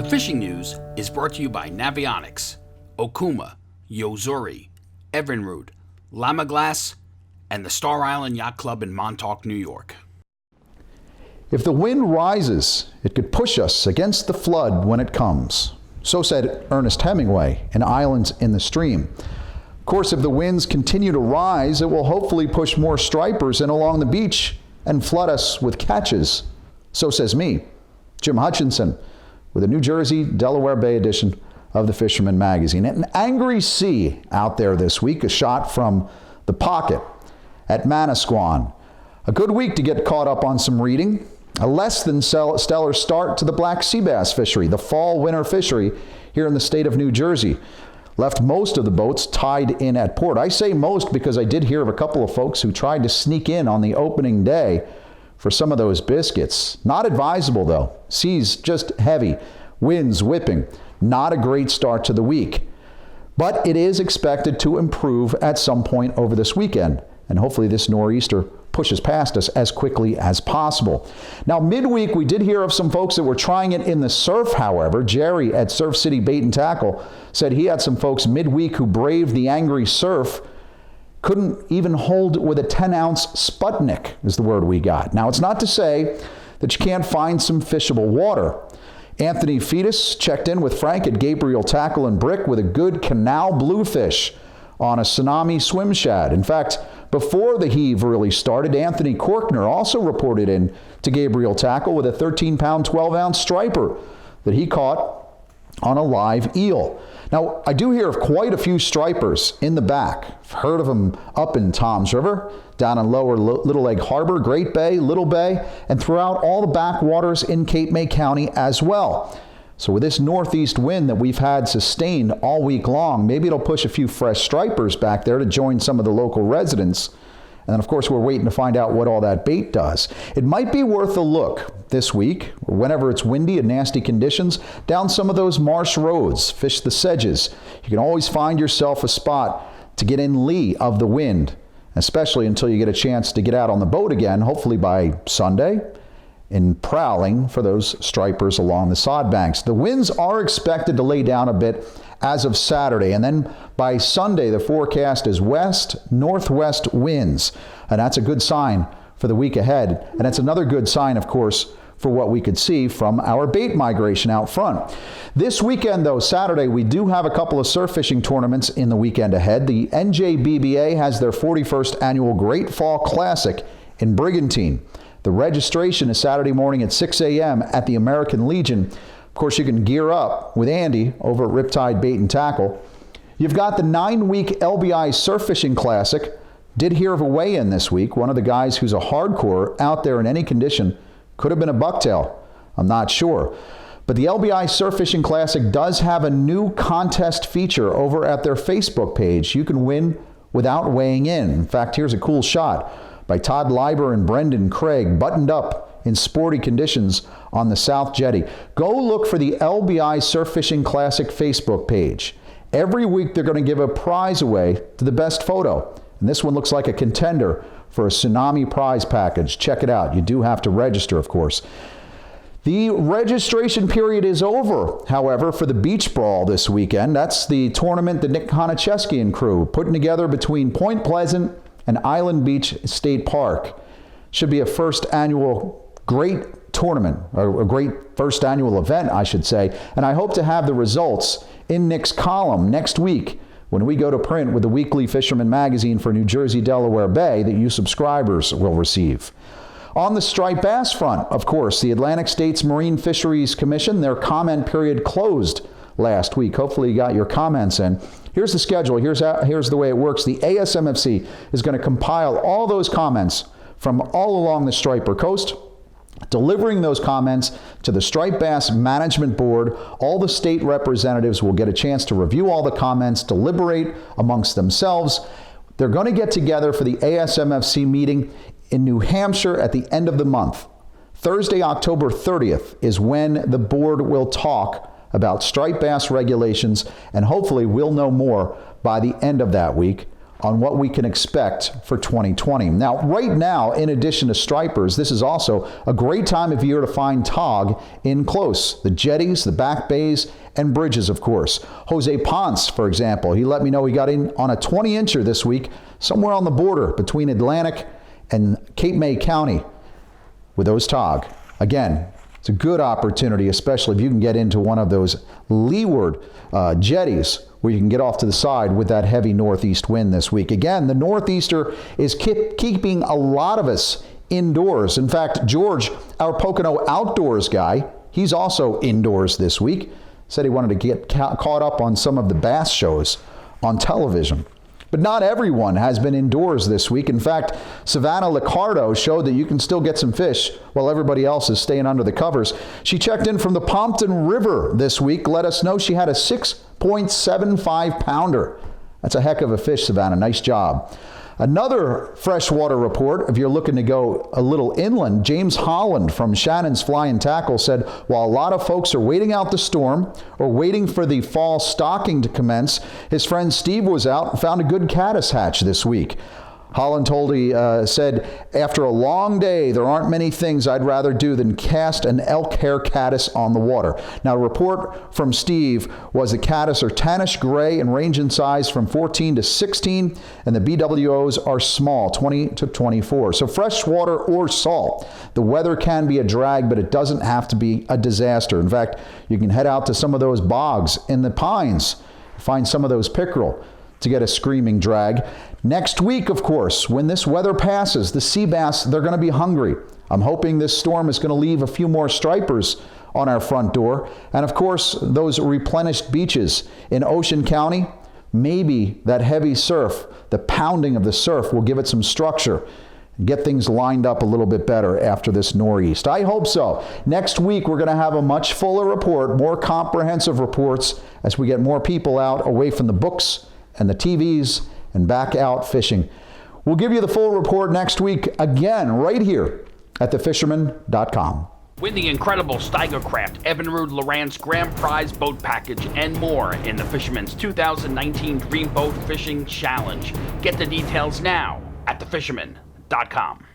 fishing news is brought to you by Navionics, Okuma, Yozuri, Evinrude, Lama Glass, and the Star Island Yacht Club in Montauk, New York. If the wind rises, it could push us against the flood when it comes. So said Ernest Hemingway in Islands in the Stream. Of course, if the winds continue to rise, it will hopefully push more stripers in along the beach and flood us with catches. So says me, Jim Hutchinson, with a New Jersey, Delaware Bay edition of the Fisherman magazine. An angry sea out there this week, a shot from the Pocket at Manasquan. A good week to get caught up on some reading. A less than stellar start to the black sea bass fishery, the fall-winter fishery here in the state of New Jersey. Left most of the boats tied in at port. I say most because I did hear of a couple of folks who tried to sneak in on the opening day for some of those biscuits. Not advisable though. Seas just heavy, winds whipping. Not a great start to the week. But it is expected to improve at some point over this weekend. And hopefully this nor'easter pushes past us as quickly as possible. Now, midweek, we did hear of some folks that were trying it in the surf, however. Jerry at Surf City Bait and Tackle said he had some folks midweek who braved the angry surf, couldn't even hold with a 10-ounce Sputnik, is the word we got. Now, it's not to say that you can't find some fishable water. Anthony Fetus checked in with Frank at Gabriel Tackle and Brick with a good canal bluefish on a tsunami swim shad. In fact, before the heave really started, Anthony Korkner also reported in to Gabriel Tackle with a 13-pound, 12-ounce striper that he caught on a live eel. Now, I do hear of quite a few stripers in the back. I've heard of them up in Toms River, down in lower Little Lake Harbor, Great Bay, Little Bay, and throughout all the backwaters in Cape May County as well. So with this northeast wind that we've had sustained all week long, maybe it'll push a few fresh stripers back there to join some of the local residents. And then, of course, we're waiting to find out what all that bait does. It might be worth a look this week, or whenever it's windy and nasty conditions, down some of those marsh roads, fish the sedges. You can always find yourself a spot to get in lee of the wind, especially until you get a chance to get out on the boat again, hopefully by Sunday, in prowling for those stripers along the sod banks. The winds are expected to lay down a bit as of Saturday, and then by Sunday the forecast is west-northwest winds, and that's a good sign for the week ahead, and it's another good sign, of course, for what we could see from our bait migration out front. This weekend, though, Saturday, we do have a couple of surf fishing tournaments in the weekend ahead. The NJBBA has their 41st annual Great Fall Classic in Brigantine. The registration is Saturday morning at 6 a.m. at the American Legion. Of course, you can gear up with Andy over at Riptide Bait and Tackle. You've got the 9-week LBI Surf Fishing Classic. Did hear of a weigh-in this week. One of the guys who's a hardcore out there in any condition could have been a bucktail. I'm not sure. But the LBI Surf Fishing Classic does have a new contest feature over at their Facebook page. You can win without weighing in. In fact, here's a cool shot by Todd Leiber and Brendan Craig, buttoned up in sporty conditions on the South Jetty. Go look for the LBI Surf Fishing Classic Facebook page. Every week they're going to give a prize away to the best photo. And this one looks like a contender for a tsunami prize package. Check it out. You do have to register, of course. The registration period is over, however, for the Beach Brawl this weekend. That's the tournament that Nick Konacheski and crew putting together between Point Pleasant and Island Beach State Park. Should be a first annual great tournament, or a great first annual event, I should say. And I hope to have the results in Nick's column next week when we go to print with the weekly Fisherman magazine for New Jersey, Delaware Bay that you subscribers will receive. On the striped bass front, of course, the Atlantic States Marine Fisheries Commission, their comment period closed last week. Hopefully you got your comments in. Here's the schedule. Here's the way it works. The ASMFC is going to compile all those comments from all along the Striper Coast, delivering those comments to the Striped Bass Management Board. All the state representatives will get a chance to review all the comments, deliberate amongst themselves. They're going to get together for the ASMFC meeting in New Hampshire at the end of the month. Thursday, October 30th is when the board will talk about striped bass regulations, and hopefully we'll know more by the end of that week. on what we can expect for 2020. Now, right now, in addition to stripers, this is also a great time of year to find tog in close. The jetties, the back bays, and bridges, of course. Jose Ponce, for example, he let me know he got in on a 20-incher this week, somewhere on the border between Atlantic and Cape May County with those tog. Again, it's a good opportunity, especially if you can get into one of those leeward jetties where you can get off to the side with that heavy northeast wind this week. Again, the northeaster is keeping a lot of us indoors. In fact, George, our Pocono outdoors guy, he's also indoors this week. Said he wanted to get caught up on some of the bass shows on television. But not everyone has been indoors this week. In fact, Savannah Liccardo showed that you can still get some fish while everybody else is staying under the covers. She checked in from the Pompton River this week, let us know she had a 6.75 pounder. That's a heck of a fish, Savannah. Nice job. Another freshwater report, if you're looking to go a little inland, James Holland from Shannon's Fly and Tackle said while a lot of folks are waiting out the storm or waiting for the fall stocking to commence, his friend Steve was out and found a good caddis hatch this week. Holland said, after a long day, there aren't many things I'd rather do than cast an elk hair caddis on the water. Now, a report from Steve was the caddis are tannish gray and range in size from 14 to 16, and the BWOs are small, 20 to 24. So freshwater or salt. The weather can be a drag, but it doesn't have to be a disaster. In fact, you can head out to some of those bogs in the pines, find some of those pickerel to get a screaming drag. Next week, of course, when this weather passes, the sea bass, they're going to be hungry. I'm hoping this storm is going to leave a few more stripers on our front door. And of course, those replenished beaches in Ocean County, maybe that heavy surf, the pounding of the surf will give it some structure and get things lined up a little bit better after this nor'east. I hope so. Next week, we're going to have a much fuller report, more comprehensive reports as we get more people out away from the books and the TVs and back out fishing. We'll give you the full report next week, again, right here at thefisherman.com. Win the incredible Steigercraft Evinrude Lowrance Grand Prize Boat Package and more in the Fisherman's 2019 Dream Boat Fishing Challenge. Get the details now at thefisherman.com.